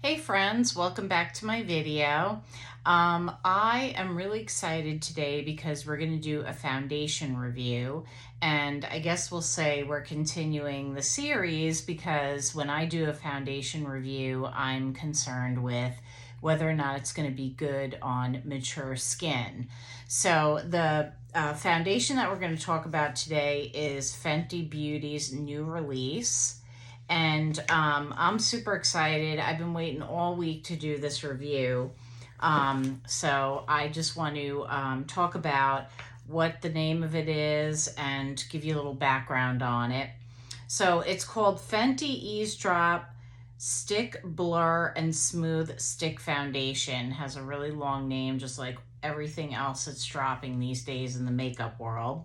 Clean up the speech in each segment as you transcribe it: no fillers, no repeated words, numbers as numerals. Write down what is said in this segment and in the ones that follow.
Hey friends, welcome back to my video. I am really excited today because we're going to do a foundation review, and I guess we'll say we're continuing the series because when I do a foundation review, I'm concerned with whether or not it's going to be good on mature skin. So the foundation that we're going to talk about today is Fenty Beauty's new release. And I'm super excited. I've been waiting all week to do this review. So I just want to talk about what the name of it is and give you a little background on it. So it's called Fenty Eaze Drop Stick Blur and Smooth Stick Foundation. Has a really long name, just like everything else that's dropping these days in the makeup world.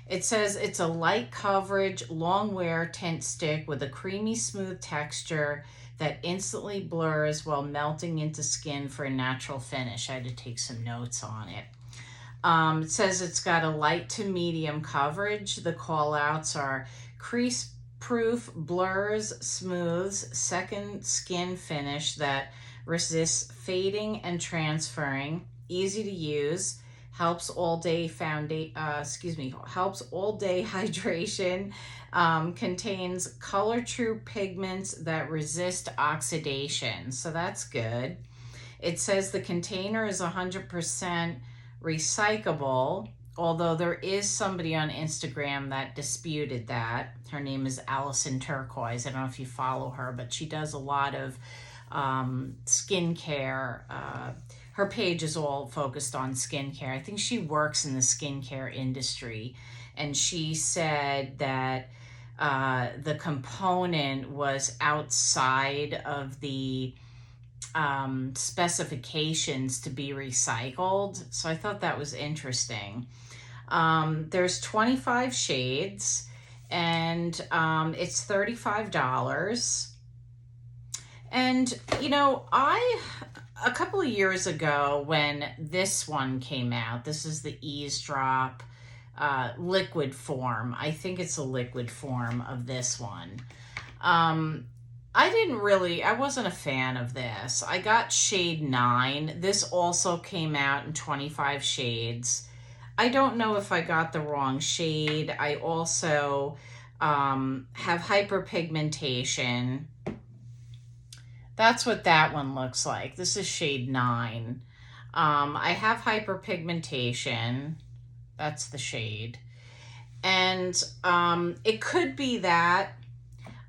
It says it's a light coverage, long wear tint stick with a creamy smooth texture that instantly blurs while melting into skin for a natural finish. I had to take some notes on it. It says it's got a light to medium coverage. The call outs are crease proof, blurs, smooths, second skin finish that resists fading and transferring, easy to use, helps all day helps all day hydration, contains color true pigments that resist oxidation, so that's good. It says the container is 100% recyclable, although there is somebody on Instagram that disputed that. Her name is Allison Turquoise. I don't know if you follow her, but she does a lot of skincare. Her page is all focused on skincare. I think she works in the skincare industry, and she said that the component was outside of the specifications to be recycled. So I thought that was interesting. There's 25 shades, and it's $35. And, you know, a couple of years ago when this one came out, this is the Eaze Drop liquid form. I think it's a liquid form of this one. I wasn't a fan of this. I got shade 9. This also came out in 25 shades. I don't know if I got the wrong shade. I also have hyperpigmentation. That's what that one looks like. This is shade 9. I have hyperpigmentation. That's the shade. And it could be that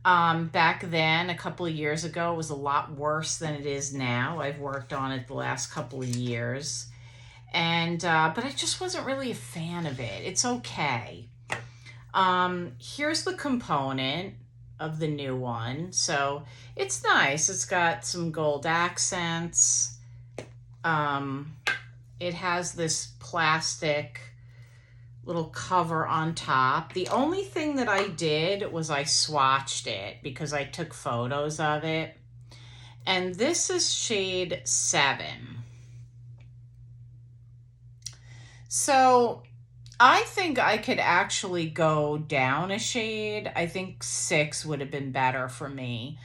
back then, a couple of years ago, it was a lot worse than it is now. I've worked on it the last couple of years. And but I just wasn't really a fan of it. It's okay. Here's the component of the new one. So it's nice. It's got some gold accents. It has this plastic little cover on top. The only thing that I did was I swatched it because I took photos of it. And this is shade 7. So I think I could actually go down a shade. I think 6 would have been better for me.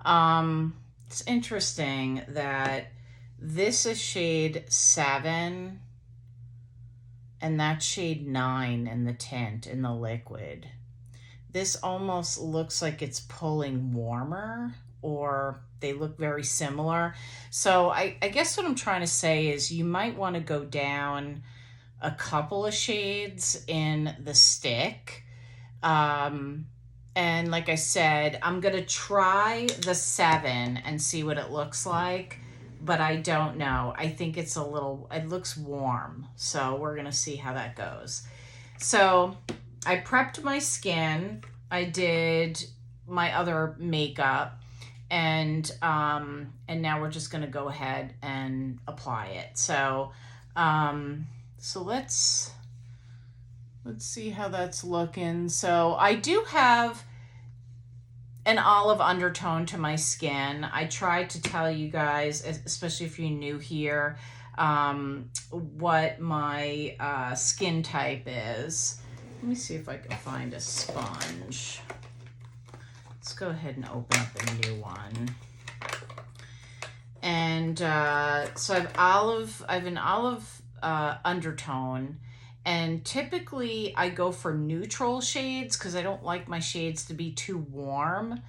It's interesting that this is shade 7 and that's shade 9 in the tint, in the liquid. This almost looks like it's pulling warmer, or they look very similar. So I guess what I'm trying to say is you might want to go down a couple of shades in the stick. And like I said, I'm going to try the 7 and see what it looks like, but I don't know. I think it looks warm. So we're going to see how that goes. So I prepped my skin. I did my other makeup, and now we're just going to go ahead and apply it. So, so let's see how that's looking. So I do have an olive undertone to my skin. I tried to tell you guys, especially if you're new here, what my skin type is. Let me see if I can find a sponge. Let's go ahead and open up a new one. And so I have an olive undertone, and typically I go for neutral shades because I don't like my shades to be too warm.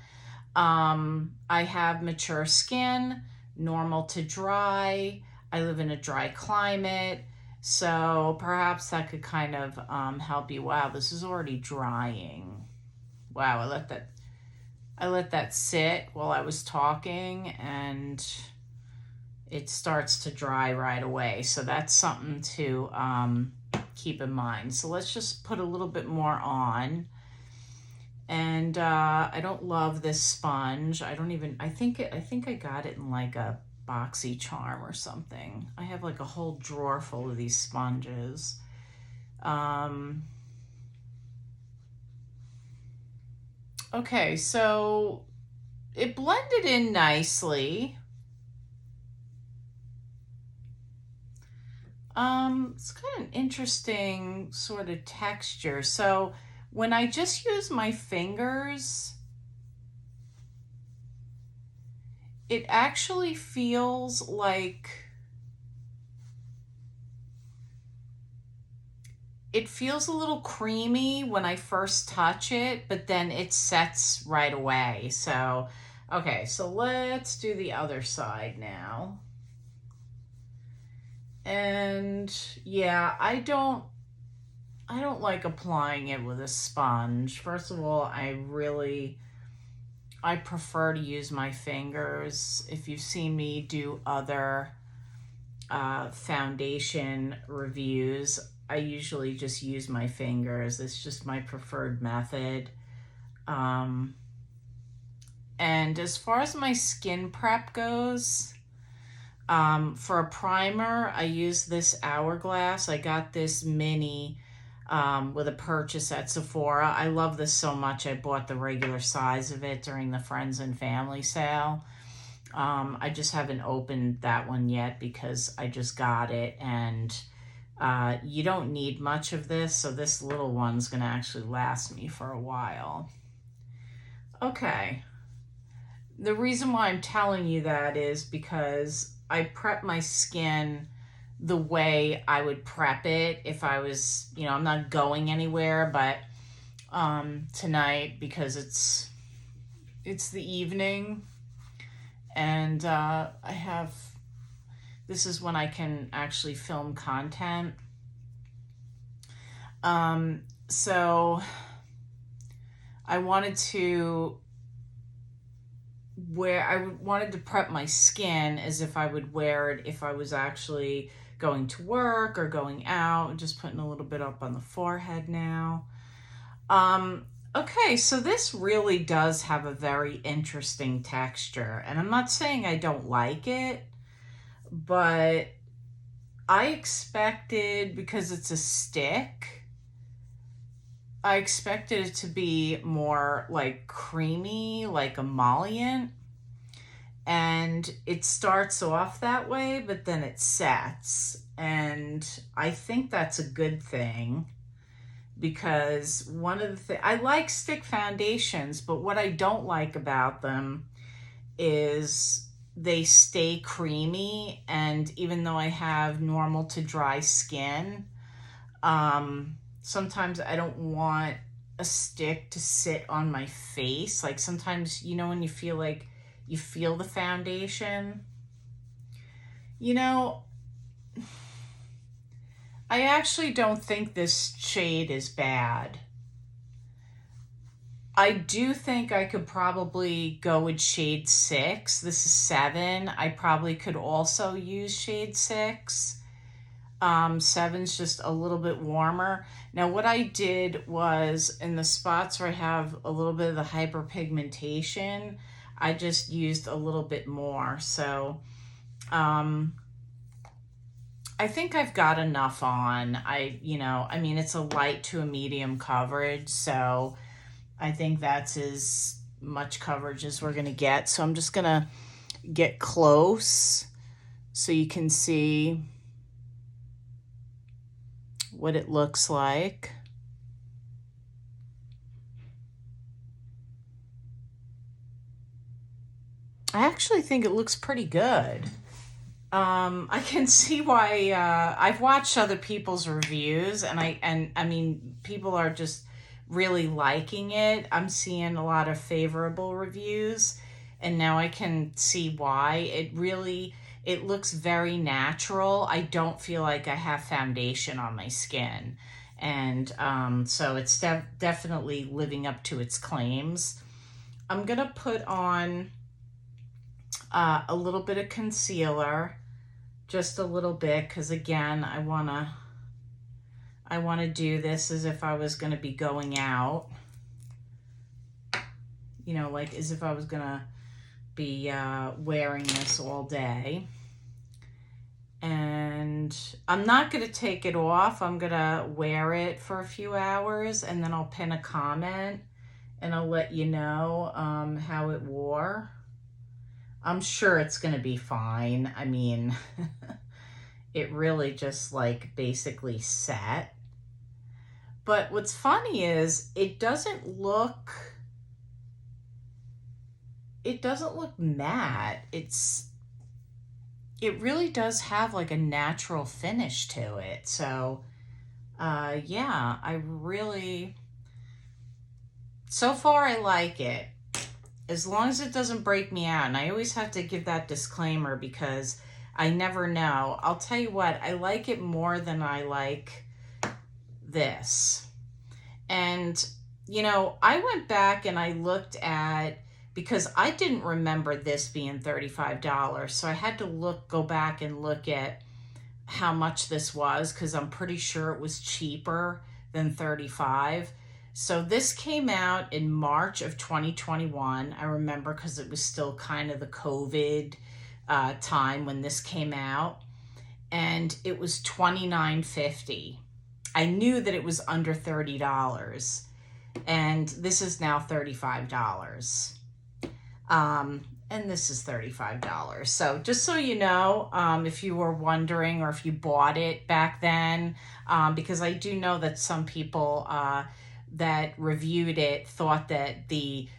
I have mature skin, normal to dry. I live in a dry climate, so perhaps that could kind of help you. Wow, this is already drying. Wow, I let that sit while I was talking, and it starts to dry right away. So that's something to keep in mind. So let's just put a little bit more on. And I don't love this sponge. I think I got it in like a boxy charm or something. I have like a whole drawer full of these sponges. Okay, so it blended in nicely. It's kind of an interesting sort of texture. So when I just use my fingers, it actually feels like it feels a little creamy when I first touch it, but then it sets right away. So, okay, so let's do the other side now. And yeah, I don't like applying it with a sponge. First of all, I prefer to use my fingers. If you've seen me do other foundation reviews, I usually just use my fingers. It's just my preferred method. And as far as my skin prep goes, for a primer, I use this Hourglass. I got this mini with a purchase at Sephora. I love this so much. I bought the regular size of it during the Friends and Family sale. I just haven't opened that one yet because I just got it, and you don't need much of this, so this little one's going to actually last me for a while. Okay. The reason why I'm telling you that is because I prep my skin the way I would prep it if I was, I'm not going anywhere, but tonight, because it's the evening, and this is when I can actually film content. So I wanted to prep my skin as if I would wear it if I was actually going to work or going out. Just putting a little bit up on the forehead now. Okay, so this really does have a very interesting texture, and I'm not saying I don't like it, but I expected, because it's a stick, I expected it to be more like creamy, like emollient. And it starts off that way, but then it sets. And I think that's a good thing, because one of the things, I like stick foundations, but what I don't like about them is they stay creamy. And even though I have normal to dry skin, sometimes I don't want a stick to sit on my face. Like sometimes, when you feel like you feel the foundation, I actually don't think this shade is bad. I do think I could probably go with shade 6. This is 7. I probably could also use shade 6. 7's just a little bit warmer. Now what I did was, in the spots where I have a little bit of the hyperpigmentation, I just used a little bit more. So I think I've got enough on. It's a light to a medium coverage, so I think that's as much coverage as we're gonna get. So I'm just gonna get close so you can see what it looks like. I actually think it looks pretty good. I can see why. I've watched other people's reviews, and I mean, people are just really liking it. I'm seeing a lot of favorable reviews, and now I can see why. It looks very natural. I don't feel like I have foundation on my skin, and so it's definitely living up to its claims. I'm gonna put on a little bit of concealer, just a little bit, because again, I want to do this as if I was going to be going out, you know, like as if I was going to be wearing this all day. And I'm not going to take it off. I'm going to wear it for a few hours, and then I'll pin a comment and I'll let you know how it wore. I'm sure it's going to be fine. I mean, it really just like basically set. But what's funny is it doesn't look matte. It really does have like a natural finish to it. So yeah, so far I like it. As long as it doesn't break me out. And I always have to give that disclaimer because I never know. I'll tell you what, I like it more than I like this. And, you know, I went back and I looked at, because I didn't remember this being $35. So I had to go back and look at how much this was, because I'm pretty sure it was cheaper than $35. So this came out in March of 2021. I remember because it was still kind of the COVID time when this came out. And it was $29.50. I knew that it was under $30. And this is now $35. And this is $35. So just so you know, if you were wondering or if you bought it back then, because I do know that some people that reviewed it thought that the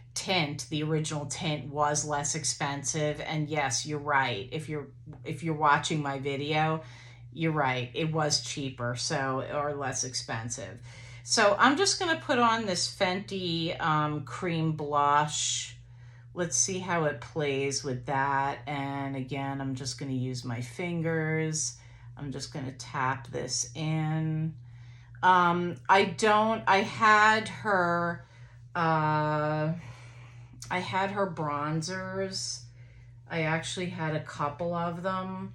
original tint was less expensive. And yes, you're right. If you're watching my video, you're right. It was cheaper, or less expensive. So I'm just going to put on this Fenty cream blush. Let's see how it plays with that. And again, I'm just going to use my fingers. I'm just going to tap this in. I had her bronzers. I actually had a couple of them,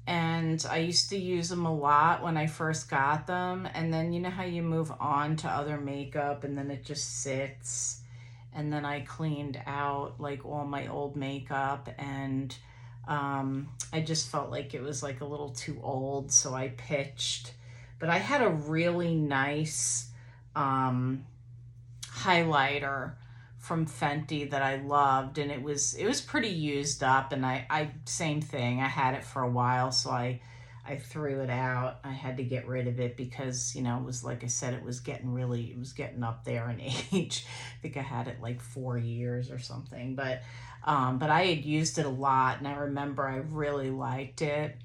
and I used to use them a lot when I first got them. And then you know how you move on to other makeup and then it just sits. And then I cleaned out like all my old makeup, and I just felt like it was like a little too old, so I pitched. But I had a really nice highlighter from Fenty that I loved, and it was pretty used up, and I same thing, I had it for a while, so I threw it out. I had to get rid of it because, you know, it was, like I said, it was getting up there in age. I think I had it like 4 years or something, but I had used it a lot, and I remember I really liked it.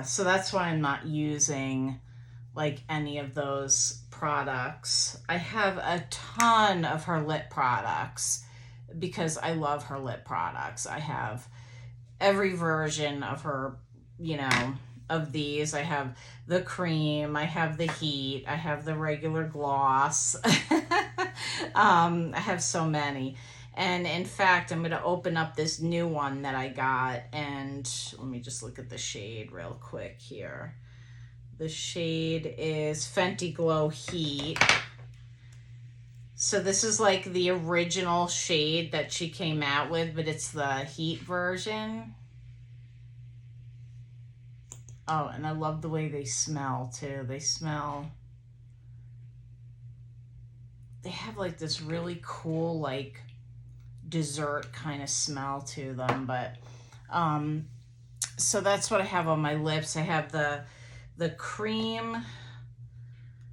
So that's why I'm not using like any of those products. I have a ton of her lip products because I love her lip products. I have every version of her, you know, of these. I have the cream, I have the heat, I have the regular gloss. I have so many. And in fact, I'm going to open up this new one that I got, and let me just look at the shade real quick here. The shade is Fenty Glow Heat. So this is like the original shade that she came out with, but it's the heat version. Oh, and I love the way they smell too. They have like this really cool like dessert kind of smell to them. But so that's what I have on my lips. I have the cream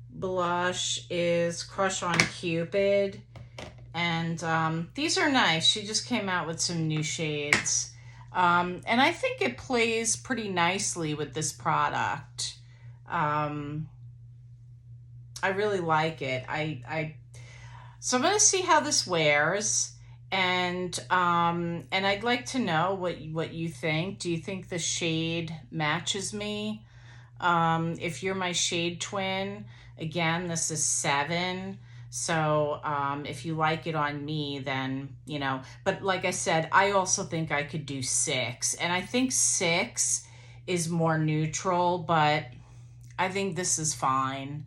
blush is Crush on Cupid, and these are nice. She just came out with some new shades. And I think it plays pretty nicely with this product. Um, I really like it. So I'm gonna see how this wears, and I'd like to know what you think. Do you think the shade matches me? If you're my shade twin, again, this is 7. So if you like it on me, then, you know, but like I said, I also think I could do 6. And I think 6 is more neutral, but I think this is fine.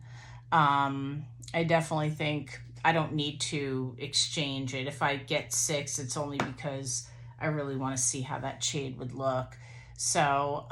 I definitely think I don't need to exchange it. If I get 6, it's only because I really want to see how that shade would look. So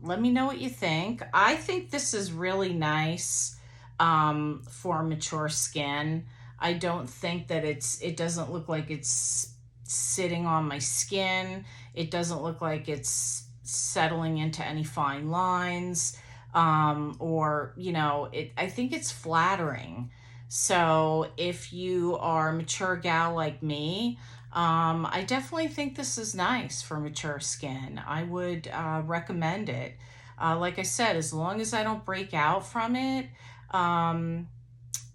let me know what you think. I think this is really nice for mature skin. I don't think that it doesn't look like it's sitting on my skin. It doesn't look like it's settling into any fine lines, or, you know, I think it's flattering. So if you are a mature gal like me, I definitely think this is nice for mature skin. I would recommend it. Like I said, as long as I don't break out from it, um,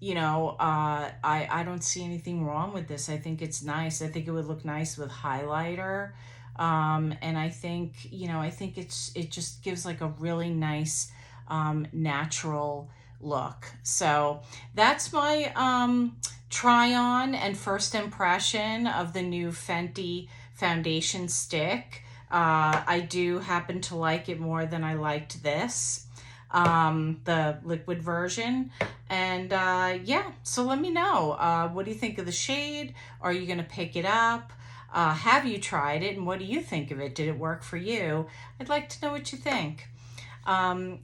I don't see anything wrong with this. I think it's nice. I think it would look nice with highlighter. And I think, I think it just gives like a really nice natural look. So that's my try on and first impression of the new Fenty foundation stick. I do happen to like it more than I liked this, the liquid version. And yeah, so let me know. What do you think of the shade? Are you going to pick it up? Have you tried it, and what do you think of it? Did it work for you? I'd like to know what you think. And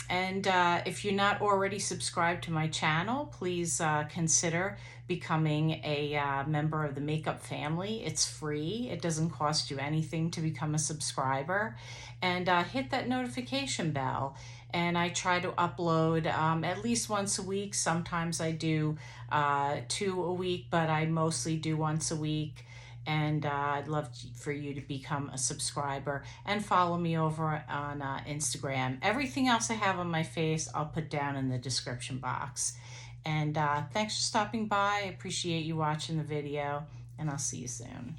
if you're not already subscribed to my channel, please consider becoming a member of the makeup family. It's free. It doesn't cost you anything to become a subscriber. And hit that notification bell. And I try to upload at least once a week. Sometimes I do 2 a week, but I mostly do once a week. And I'd love for you to become a subscriber and follow me over on Instagram. Everything else I have on my face, I'll put down in the description box. And thanks for stopping by. I appreciate you watching the video, and I'll see you soon.